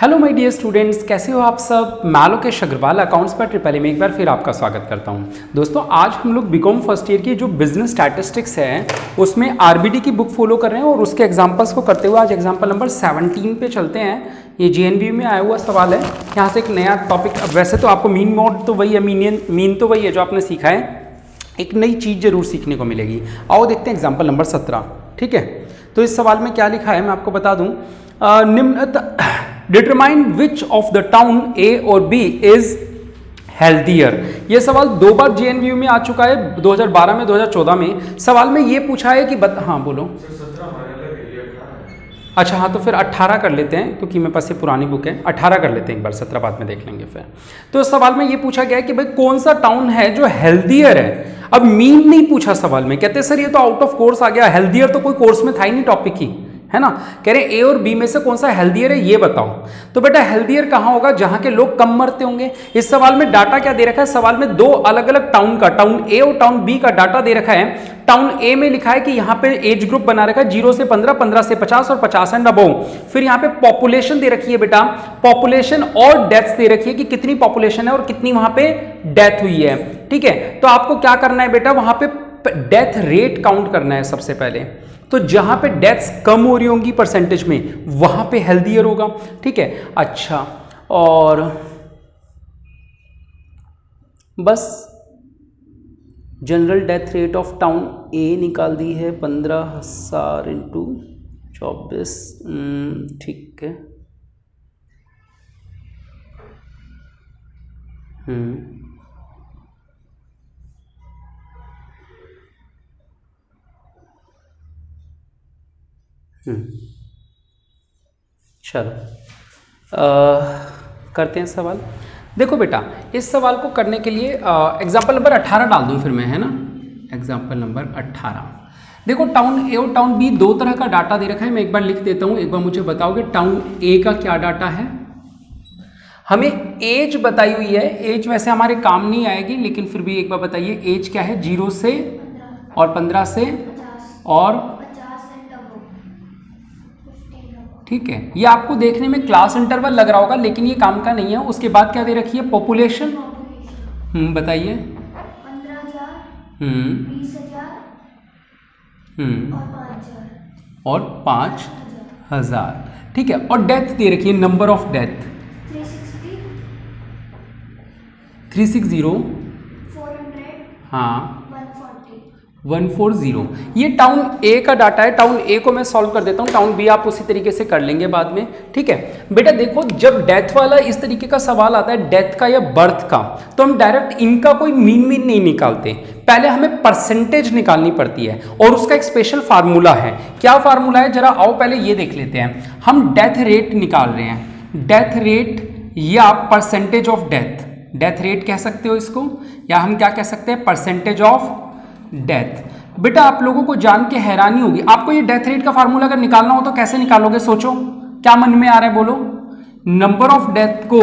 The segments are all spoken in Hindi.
हेलो माय डियर स्टूडेंट्स, कैसे हो आप सब। मैं लोकेश अग्रवाल अकाउंट्स पर ट्रिपल में एक बार फिर आपका स्वागत करता हूं। दोस्तों आज हम लोग बीकॉम फर्स्ट ईयर की जो बिजनेस स्टैटिस्टिक्स है उसमें आरबीडी की बुक फॉलो कर रहे हैं और उसके एग्जांपल्स को करते हुए आज एग्जांपल नंबर 17 पे चलते हैं। ये जेएनबीयू में आया हुआ सवाल है। यहाँ से एक नया टॉपिक, अब वैसे तो आपको मीन मोड तो वही है, मीन तो वही है जो आपने सीखा है, एक नई चीज़ जरूर सीखने को मिलेगी। आओ देखते हैं एग्जाम्पल नंबर 17। ठीक है, तो इस सवाल में क्या लिखा है मैं आपको बता दूं। Determine which of the town A और बी इज हेल्थियर। ये सवाल 2 बार जेएनबीयू में आ चुका है, 2012 में, 2014 में। सवाल में ये पूछा है कि हाँ बोलो। अच्छा हाँ, तो फिर 18 कर लेते हैं क्योंकि मेरे पास ये पुरानी बुक है। 18 कर लेते हैं एक बार, 17 बाद में देख लेंगे फिर। तो इस सवाल में ये पूछा गया है कि भाई कौन सा टाउन है जो हेल्थियर है। अब मीन नहीं पूछा सवाल में, कहते सर ये तो आउट ऑफ कोर्स आ गया, हेल्थियर तो कोई कोर्स में था ही नहीं टॉपिक ही, है ना। कह रहे ए और बी में से कौन सा हेल्थियर है ये बताओ। तो बेटा हेल्थियर कहां होगा, जहां के लोग कम मरते होंगे। इस सवाल में डाटा क्या दे रखा है, सवाल में 2 अलग अलग टाउन का, टाउन ए और टाउन बी का डाटा दे रखा है। टाउन ए में लिखा है कि यहाँ पे एज ग्रुप बना रखा है 0 से 15, 15 से 50 और 50 एंड अबव। फिर यहाँ पे पॉपुलेशन दे रखी है बेटा, पॉपुलेशन और डेथ्स दे रखी है कि कितनी पॉपुलेशन है और कितनी वहां पे डेथ हुई है। ठीक है, तो आपको क्या करना है बेटा, वहां पे डेथ रेट काउंट करना है सबसे पहले। तो जहां पे डेथ्स कम हो रही होंगी परसेंटेज में वहां पे हेल्थियर होगा। ठीक है, अच्छा और बस general death rate of town A निकाल दी है 15,000 इंटू 24। ठीक है, चलो करते हैं सवाल। देखो बेटा इस सवाल को करने के लिए एग्जाम्पल नंबर 18 डाल दूं फिर मैं, है ना। एग्जाम्पल नंबर 18 देखो, टाउन ए और टाउन बी 2 तरह का डाटा दे रखा है। मैं एक बार लिख देता हूं, एक बार मुझे बताओगे टाउन ए का क्या डाटा है। हमें एज बताई हुई है, एज वैसे हमारे काम नहीं आएगी लेकिन फिर भी एक बार बताइए एज क्या है, 0 से और 15 से और, ठीक है। ये आपको देखने में क्लास इंटरवल लग रहा होगा लेकिन ये काम का नहीं है। उसके बाद क्या दे रखी है, पॉपुलेशन। बताइए। 15,000, 20,000 और 5,000। ठीक है, और डेथ दे रखी है, नंबर ऑफ डेथ 360, 400, हाँ 140। 140। ये टाउन ए का डाटा है। टाउन ए को मैं सॉल्व कर देता हूँ, टाउन बी आप उसी तरीके से कर लेंगे बाद में। ठीक है बेटा, देखो जब डेथ वाला इस तरीके का सवाल आता है, डेथ का या बर्थ का, तो हम डायरेक्ट इनका कोई मीन नहीं निकालते। पहले हमें परसेंटेज निकालनी पड़ती है और उसका एक स्पेशल फार्मूला है। क्या फार्मूला है, जरा आओ पहले ये देख लेते हैं। हम डेथ रेट निकाल रहे हैं, डेथ रेट या percentage of death, death rate कह सकते हो इसको, या हम क्या कह सकते हैं, परसेंटेज ऑफ डेथ। बेटा आप लोगों को जान के हैरानी होगी, आपको ये डेथ रेट का फार्मूला अगर निकालना हो तो कैसे निकालोगे, सोचो क्या मन में आ रहा है, बोलो। नंबर ऑफ डेथ को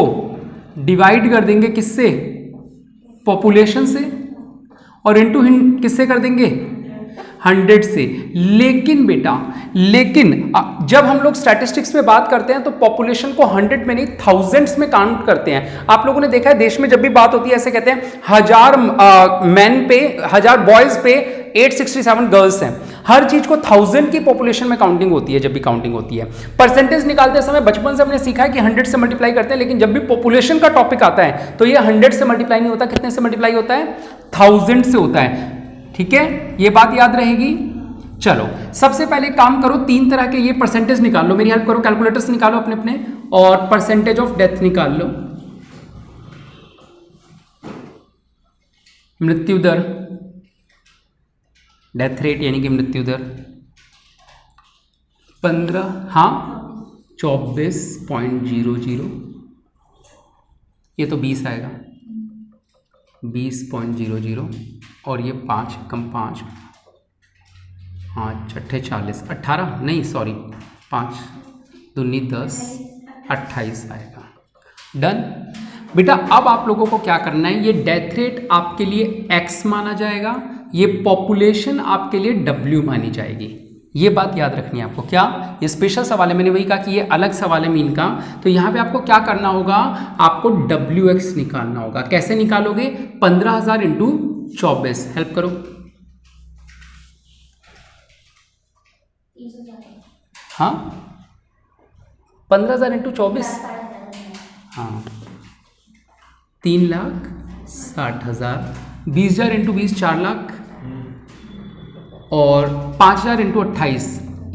डिवाइड कर देंगे किससे, पॉपुलेशन से, और इनटू किससे कर देंगे, 100 से। लेकिन बेटा जब हम लोग स्टैटिस्टिक्स में बात करते हैं तो पॉपुलेशन को 100 में नहीं, थाउजेंड्स में काउंट करते हैं। आप लोगों ने देखा है देश में जब भी बात होती है ऐसे कहते हैं 1000 मैन पे, 1000 बॉयज पे 867 गर्ल्स हैं। हर चीज को 1000 की पॉपुलेशन में काउंटिंग होती है जब भी काउंटिंग होती है। परसेंटेज निकालते समय बचपन से हमने सीखा है कि 100 से मल्टीप्लाई करते हैं, लेकिन जब भी पॉपुलेशन का टॉपिक आता है तो ये 100 से मल्टीप्लाई नहीं होता, कितने से मल्टीप्लाई होता है, 1000 से होता है। ठीक है, ये बात याद रहेगी। चलो सबसे पहले काम करो, 3 तरह के ये परसेंटेज निकाल लो, मेरी हेल्प करो, कैलकुलेटर्स निकालो अपने अपने और परसेंटेज ऑफ डेथ निकाल लो। मृत्यु दर, डेथ रेट यानी कि मृत्यु दर 15, हाँ 24.00, ये तो 20 आएगा, 20.00 और ये 5 कम 5, हाँ 6 40, 18 नहीं सॉरी 5 दूनी 10, 28 आएगा। डन बेटा। अब आप लोगों को क्या करना है, ये डेथ रेट आपके लिए x माना जाएगा, ये पॉपुलेशन आपके लिए w मानी जाएगी। ये बात याद रखनी है आपको। क्या, ये स्पेशल सवाल है, मैंने वही कहा कि ये अलग सवाल है मीन का। तो यहाँ पे आपको क्या करना होगा, आपको WX निकालना होगा। कैसे निकालोगे, 15,000 इंटू 24। हेल्प करो। 30,000 हाँ, 15,000 इंटू 24, हाँ 3,60,000। 20,000 इंटू 20 4 लाख, और 5,000 इंटू 28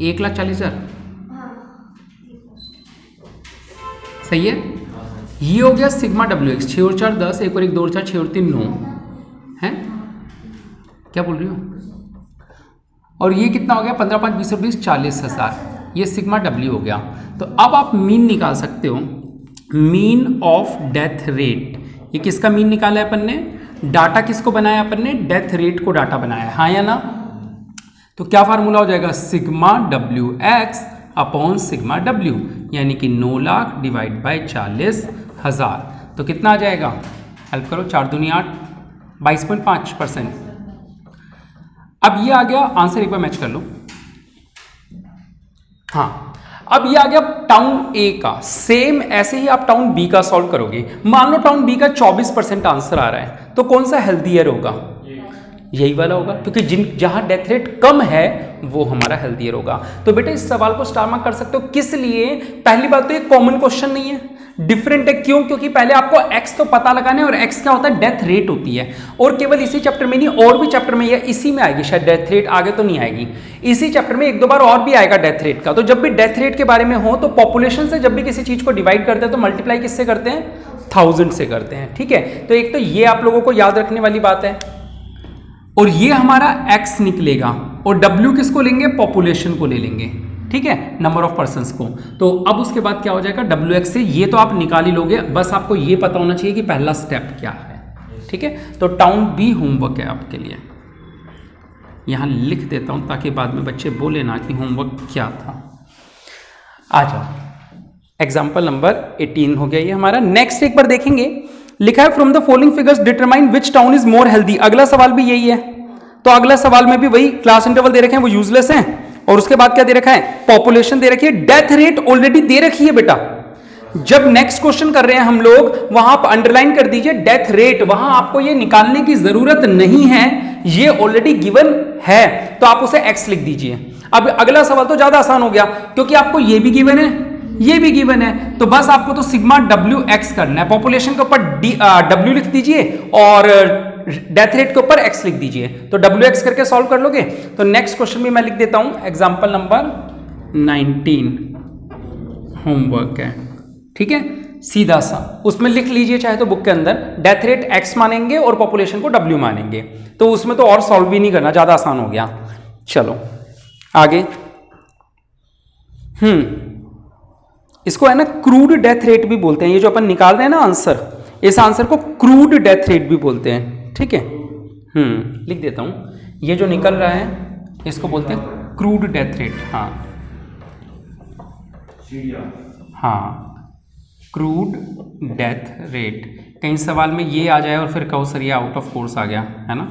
1,40,000। सही है। ये हो गया सिग्मा WX। 6 और 4 10, 1 और 1 2 और 4, 6 और 3 9 है। क्या बोल रही हो? और ये कितना हो गया, 15 5 20 और 20 40,000। ये सिग्मा W हो गया। तो अब आप मीन निकाल सकते हो, मीन ऑफ डेथ रेट। ये किसका मीन निकाला है अपन ने, डाटा किसको बनाया अपन ने, डेथ रेट को डाटा बनाया है, हाँ या ना। तो क्या फार्मूला हो जाएगा, sigma WX upon sigma W, यानी कि 9 लाख डिवाइड बाई 40,000। तो कितना आ जाएगा, हेल्प करो, 4 दूनी 8, 22.5%। अब ये आ गया आंसर, एक बार मैच कर लो। हाँ, अब ये आ गया टाउन ए का। सेम ऐसे ही आप टाउन बी का सॉल्व करोगे। मान लो टाउन बी का 24% आंसर आ रहा है, तो कौन सा हेल्दियर होगा, यही वाला होगा, क्योंकि जहां डेथ रेट कम है वो हमारा हेल्दियर होगा। तो बेटा इस सवाल को स्टार मार्क कर सकते हो। किस लिए, पहली बात तो ये कॉमन क्वेश्चन नहीं है, डिफरेंट है। क्यों, क्योंकि पहले आपको x तो पता लगाना है, और x क्या होता है, डेथ रेट होती है। और केवल इसी चैप्टर में नहीं, और भी चैप्टर में, या इसी में आएगी शायद डेथ रेट, आगे तो नहीं आएगी। इसी चैप्टर में 1-2 बार और भी आएगा डेथ रेट का। तो जब भी डेथ रेट के बारे में हो, तो पॉपुलेशन से जब भी किसी चीज को डिवाइड करते हैं तो मल्टीप्लाई किससे करते हैं, 1000 से करते हैं। ठीक है, तो एक तो ये आप लोगों को याद रखने वाली बात है। और ये हमारा x निकलेगा, और W किसको लेंगे, पॉपुलेशन को ले लेंगे, ठीक है, नंबर ऑफ पर्संस को। तो अब उसके बाद क्या हो जाएगा, WX से ये तो आप निकाल ही लोगे, बस आपको ये पता होना चाहिए कि पहला स्टेप क्या है। ठीक है, तो टाउन बी होमवर्क है आपके लिए, यहां लिख देता हूं ताकि बाद में बच्चे बोले ना कि होमवर्क क्या था। आ जाओ, एग्जाम्पल नंबर 18 हो गया ये हमारा। नेक्स्ट एक बार देखेंगे, लिखा है from the following figures determine which town is more healthy. अगला सवाल भी यही है, तो अगला सवाल में भी वही क्लास इंटरवल दे रखे हैं, वो यूजलेस हैं। और उसके बाद क्या दे रखा है, पॉपुलेशन दे रखी है, डेथ रेट ऑलरेडी दे रखी है बेटा। जब नेक्स्ट क्वेश्चन कर रहे हैं हम लोग, वहां आप अंडरलाइन कर दीजिए डेथ रेट, वहां आपको ये निकालने की जरूरत नहीं है, ये ऑलरेडी गिवन है, तो आप उसे एक्स लिख दीजिए। अब अगला सवाल तो ज्यादा आसान हो गया, क्योंकि आपको ये भी गिवन है, ये भी गिवन है, तो बस आपको तो सिग्मा WX करना है। पॉपुलेशन के ऊपर W लिख दीजिए, और डेथ रेट के ऊपर x लिख दीजिए, तो WX करके सॉल्व कर लोगे। तो नेक्स्ट क्वेश्चन भी मैं लिख देता हूं, एग्जांपल नंबर 19 होमवर्क है, ठीक है, सीधा सा उसमें लिख लीजिए, चाहे तो बुक के अंदर डेथ रेट x मानेंगे और पॉपुलेशन को W मानेंगे, तो उसमें तो और सॉल्व भी नहीं करना, ज्यादा आसान हो गया। चलो आगे, इसको है ना क्रूड डेथ रेट भी बोलते हैं, ये जो अपन निकाल रहे हैं ना आंसर, इस आंसर को क्रूड डेथ रेट भी बोलते हैं, ठीक है। लिख देता हूं, ये जो निकल रहा है इसको बोलते हैं क्रूड डेथ रेट। हाँ, क्रूड डेथ रेट। कहीं सवाल में ये आ जाए और फिर कहो सर ये आउट ऑफ कोर्स आ गया, है ना,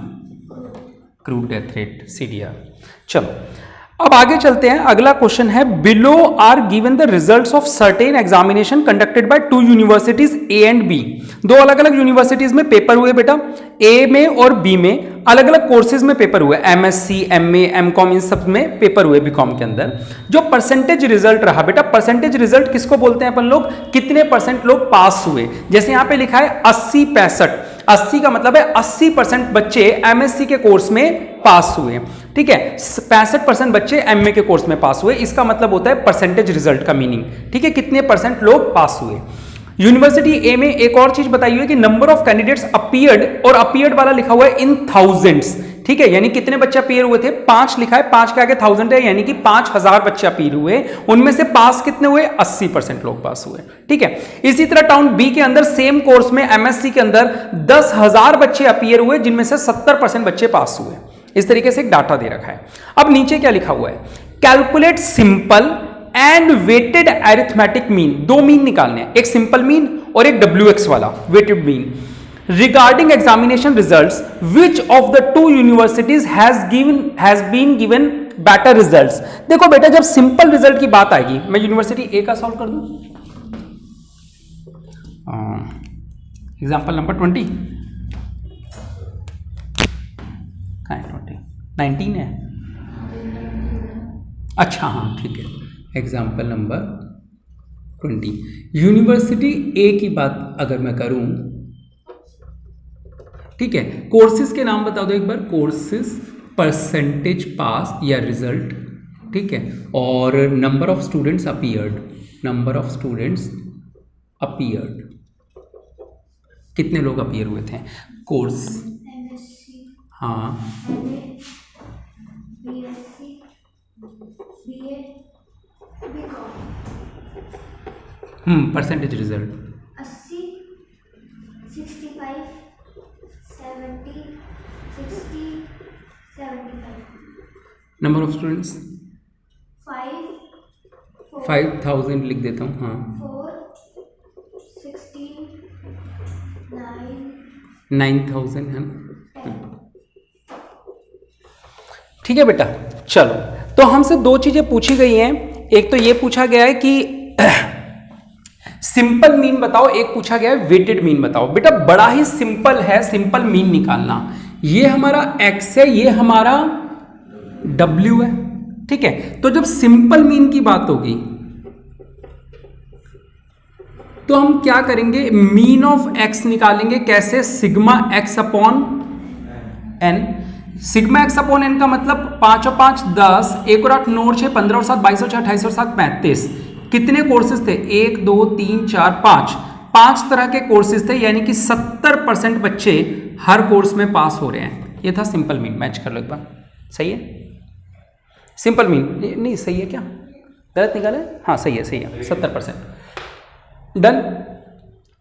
क्रूड डेथ रेट CDR। चलो अब आगे चलते हैं, अगला क्वेश्चन है, below are given the results of certain examination conducted by 2 universities A and B। दो अलग अलग यूनिवर्सिटीज में पेपर हुए बेटा, A में और B में अलग अलग कोर्सेज में पेपर हुए, MSc MA MCOM इन सब में पेपर हुए BCom के अंदर। जो परसेंटेज रिजल्ट रहा बेटा, परसेंटेज रिजल्ट किसको बोलते हैं अपन लोग, कितने परसेंट लोग पास हुए। जैसे यहां पे लिखा है 80-65, 80 का मतलब है 80% बच्चे MSc के कोर्स में पास हुए, ठीक है, 65% बच्चे MA के कोर्स में पास हुए, इसका मतलब होता है परसेंटेज रिजल्ट का मीनिंग, ठीक है, कितने परसेंट लोग पास हुए। यूनिवर्सिटी A में एक और चीज बताई हुई है कि नंबर ऑफ कैंडिडेट्स अपीयर्ड, और अपीयर्ड वाला लिखा हुआ है इन थाउजेंड्स, ठीक है, यानी कितने बच्चे अपीयर हुए थे, 5 लिखा है, 5 के आगे 1000 है, यानी कि 5000 बच्चे अपीयर हुए, उनमें से पास कितने हुए, 80% लोग पास हुए, ठीक है। इसी तरह टाउन B के अंदर सेम कोर्स में MSc के अंदर 10,000 बच्चे अपीयर हुए, जिनमें से 70% बच्चे पास हुए। इस तरीके से एक डाटा दे रखा है। अब नीचे क्या लिखा हुआ है, calculate simple and weighted arithmetic mean. दो मीन निकालने हैं, एक सिंपल मीन और एक WX वाला weighted mean. Regarding examination results, which of the 2 universities has been given better results. देखो बेटा जब सिंपल रिजल्ट की बात आएगी, मैं यूनिवर्सिटी ए का सॉल्व कर दूं, एग्जाम्पल नंबर 20 कहाँ है, 19 है, अच्छा हाँ ठीक है, एग्जाम्पल नंबर 20 यूनिवर्सिटी ए की बात अगर मैं करूं, ठीक है, कोर्सेज के नाम बता दो एक बार, कोर्सेज, परसेंटेज पास या रिजल्ट, ठीक है, और number of students appeared, number of students appeared, कितने लोग अपीयर हुए थे, कोर्स, हाँ, percentage result 80, 65, 70, 60, 75, number of students 5, 5000 लिख देता हूँ, हाँ 4, 16, 9, 9000 है, 10. ठीक है बेटा। चलो तो हमसे दो चीजें पूछी गई हैं, एक तो ये पूछा गया है कि सिंपल मीन बताओ, एक पूछा गया है वेटेड मीन बताओ। बेटा बड़ा ही सिंपल है सिंपल मीन निकालना, ये हमारा x है, ये हमारा w है, ठीक है। तो जब सिंपल मीन की बात होगी तो हम क्या करेंगे, मीन ऑफ x निकालेंगे, कैसे, sigma x upon n, sigma x upon n का मतलब 5 और 5 10, 1 और 8 9 और 6 15 और 7 22 और 6 28 और 7 35, कितने कोर्सेज थे, 1 2 3 4 5 तरह के कोर्सेज थे, यानी कि 70% बच्चे हर कोर्स में पास हो रहे हैं। ये था सिंपल मीन, मैच कर लो एक बार, सही है, सिंपल मीन नहीं सही है क्या, गलत निकाला है, हाँ सही है 70%, डन।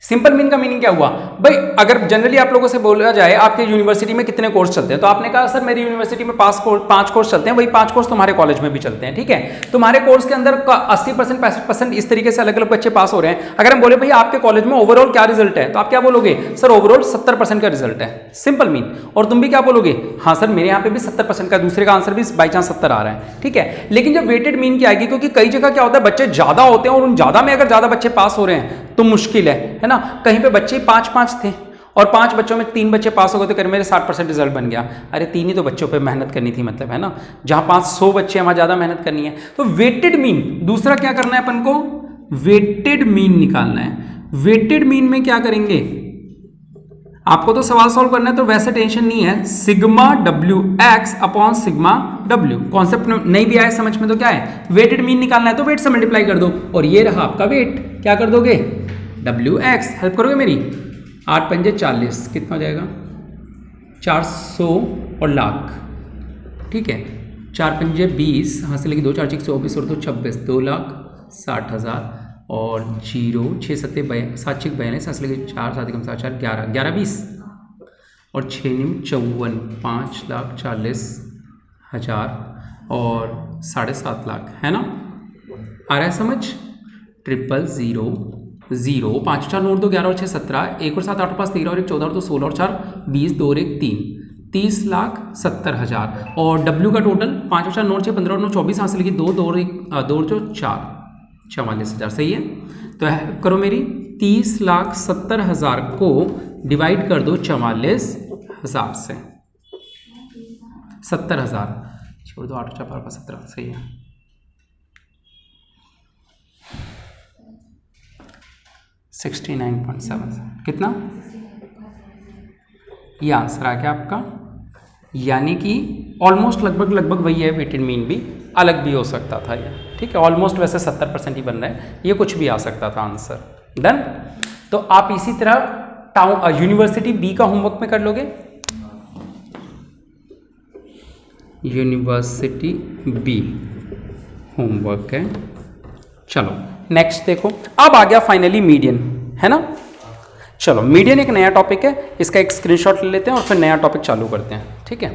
सिंपल मीन का मीनिंग क्या हुआ भाई, अगर जनरली आप लोगों से बोला जाए आपके यूनिवर्सिटी में कितने कोर्स चलते हैं, तो आपने कहा सर मेरी यूनिवर्सिटी में 5 कोर्स चलते हैं, वही 5 कोर्स तुम्हारे कॉलेज में भी चलते हैं, ठीक है। तुम्हारे कोर्स के अंदर 80% 65% इस तरीके से अलग अलग बच्चे पास हो रहे हैं। अगर हम बोले भाई आपके कॉलेज में ओवरऑल क्या रिजल्ट है, तो आप क्या बोलोगे, सर ओवरऑल 70% का रिजल्ट है, सिंपल मीन। और तुम भी क्या बोलोगे, हाँ सर मेरे यहाँ पे भी 70% का, दूसरे का आंसर भी बाई चांस 70 आ रहा है, ठीक है। लेकिन जब वेटेड मीन की आएगी, क्योंकि कई जगह क्या होता है बच्चे ज्यादा होते हैं और उन ज्यादा में अगर ज्यादा बच्चे पास हो रहे हैं तो मुश्किल है ना। कहीं पे बच्चे 5-5 थे और 5 बच्चों में 3 बच्चे पास हो गए तो कर मेरे 60% रिजल्ट बन गया, अरे 3 ही तो बच्चों पे मेहनत करनी थी, मतलब है ना, जहां 500 बच्चे हैं वहां ज्यादा मेहनत करनी है। तो वेटेड मीन, दूसरा क्या करना है अपन को, वेटेड मीन निकालना है। वेटेड मीन में क्या करेंगे, आपको तो सवाल सॉल्व करना है तो वैसे टेंशन नहीं है, sigma W x upon sigma W, concept नहीं भी आए समझ में तो क्या है, वेटेड मीन निकालना है तो वेट से मल्टीप्लाई कर दो, और ये रहा आपका वेट, क्या कर दोगे, डब्ल्यू एक्स, हेल्प करोगे मेरी, 8 पंजे 40, कितना हो जाएगा, 400 और लाख, ठीक है, 4 पंजे 20, हाँ से लेके 2 4 24 और 2 26, 2,60,000 और 0 6 7 7 6 42, हाँ से लेके 4 7 कम 7 4 11 11 20 और 6 9 54, 5,40,000 और 7.5 लाख, है ना, आ रहा है समझ, 000 5 4 नोट 2 11 और 6 17, 1 और 7 8 और 5 13 और 1 14 और 2 16 और 4 20, 2 और 1 3, 30,70,000 और W का टोटल 5 और 4 9 6 15 और 9 24, हासिल की 2 2 और 1 2 और 4 44,000, सही है। तो करो मेरी, 30,70,000 को डिवाइड कर दो 44,000 से, 70,000 छोड़ दो, 8 4 5 17, सही है। $69.7 कितना, ये आंसर आ गया आपका, यानी कि ऑलमोस्ट लगभग वही है, वेटेड मीन भी अलग भी हो सकता था ये, ठीक है, ऑलमोस्ट वैसे 70% ही बन रहा है, ये कुछ भी आ सकता था आंसर, डन। तो आप इसी तरह यूनिवर्सिटी बी का होमवर्क में कर लोगे, यूनिवर्सिटी बी होमवर्क है। चलो नेक्स्ट देखो, अब आ गया फाइनली मीडियन, है ना। चलो मीडियन एक नया टॉपिक है, इसका एक स्क्रीनशॉट ले लेते हैं और फिर नया टॉपिक चालू करते हैं, ठीक है,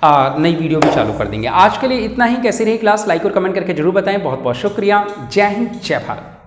नई वीडियो भी चालू कर देंगे। आज के लिए इतना ही, कैसी रही क्लास, लाइक और कमेंट करके जरूर बताएं। बहुत बहुत शुक्रिया, जय हिंद जय भारत।